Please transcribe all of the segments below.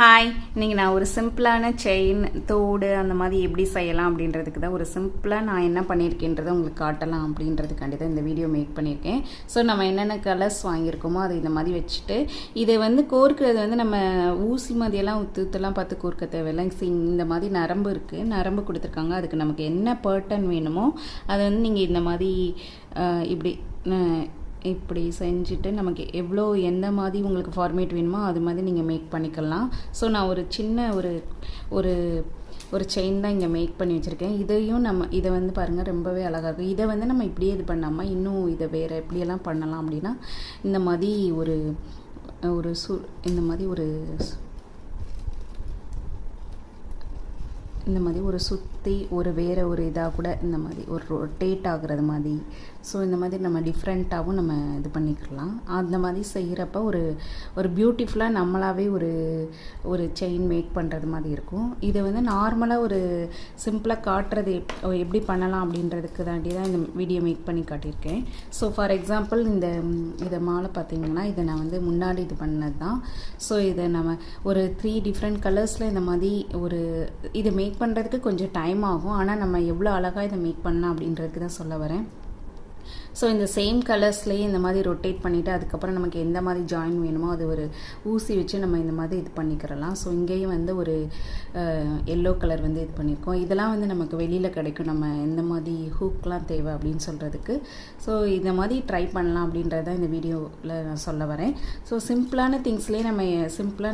Hi, இன்றைக்கி நான் ஒரு சிம்பிளான செயின் தோடு அந்த மாதிரி எப்படி செய்யலாம் அப்படின்றதுக்கு தான் ஒரு சிம்பிளாக நான் என்ன பண்ணியிருக்கேன்றதை உங்களுக்கு காட்டலாம் அப்படின்றதுக்காண்டி தான் இந்த வீடியோ மேக் பண்ணியிருக்கேன். ஸோ நம்ம என்னென்ன கலர்ஸ் வாங்கியிருக்கோமோ அதை இந்த மாதிரி வச்சுட்டு இதை கோர்க்கிறது நம்ம ஊசி மாதிரியெல்லாம் ஊற்றுலாம் பார்த்து கோர்க்க தேவையில்லை. இந்த மாதிரி நரம்பு இருக்குது, நரம்பு கொடுத்துருக்காங்க. அதுக்கு நமக்கு என்ன பேட்டர்ன் வேணுமோ அதை நீங்கள் இந்த மாதிரி இப்படி செஞ்சுட்டு நமக்கு எவ்வளோ எந்த மாதிரி உங்களுக்கு ஃபார்மேட் வேணுமோ அது மாதிரி நீங்கள் மேக் பண்ணிக்கலாம். ஸோ நான் ஒரு சின்ன ஒரு ஒரு செயின் தான் இங்கே மேக் பண்ணி வச்சுருக்கேன். இதையும் இதை பாருங்கள், ரொம்பவே அழகாக இருக்கும். இதை நம்ம இப்படியே இது பண்ணாமல் இன்னும் இதை வேறு எப்படியெல்லாம் பண்ணலாம் அப்படின்னா இந்த மாதிரி இந்த மாதிரி ஒரு சுற்றி வேறு ஒரு இதாக கூட இந்த மாதிரி ஒரு ரொட்டேட் ஆகுறது மாதிரி. ஸோ இந்த மாதிரி நம்ம டிஃப்ரெண்ட்டாகவும் நம்ம இது பண்ணிக்கலாம். அந்த மாதிரி செய்கிறப்ப ஒரு பியூட்டிஃபுல்லாக நம்மளாகவே ஒரு செயின் மேக் பண்ணுறது மாதிரி இருக்கும். இதை நார்மலாக ஒரு சிம்பிளாக காட்டுறது எப்படி பண்ணலாம் அப்படின்றதுக்கு தாண்டி தான் இந்த வீடியோ மேக் பண்ணி காட்டியிருக்கேன். ஸோ ஃபார் எக்ஸாம்பிள் இதை மாலை பார்த்திங்கன்னா இதை நான் முன்னாடி இது பண்ணது தான். ஸோ இதை நம்ம ஒரு 3 டிஃப்ரெண்ட் கலர்ஸில் இந்த மாதிரி இதை மேக் பண்ணுறதுக்கு கொஞ்சம் டைம் ஆகும். ஆனால் நம்ம எவ்வளோ அழகாக இதை மேக் பண்ணலாம் அப்படின்றதுக்கு தான் சொல்ல வரேன். ஸோ இந்த சேம் கலர்ஸ்லேயே இந்த மாதிரி ரொட்டேட் பண்ணிவிட்டு அதுக்கப்புறம் நமக்கு எந்த மாதிரி ஜாயின் வேணுமோ அது ஒரு ஊசி வச்சு நம்ம இந்த மாதிரி இது பண்ணிக்கிறலாம். ஸோ இங்கேயும் ஒரு எல்லோ கலர் இது பண்ணியிருக்கோம். இதெல்லாம் நமக்கு வெளியில் கிடைக்கும், நம்ம எந்த மாதிரி ஹூக்லாம் தேவை அப்படின்னு சொல்கிறதுக்கு. ஸோ இந்த மாதிரி ட்ரை பண்ணலாம் அப்படின்றத இந்த வீடியோவில் நான் சொல்ல வரேன். ஸோ சிம்பிளான திங்ஸ்லேயே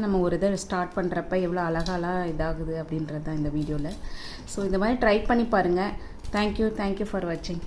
நம்ம ஒரு இதை ஸ்டார்ட் பண்ணுறப்ப எவ்வளோ அழகாலாம் இதாகுது அப்படின்றது தான் இந்த வீடியோவில். ஸோ இந்த மாதிரி ட்ரை பண்ணி பாருங்கள். தேங்க்யூ ஃபார் வாட்சிங்.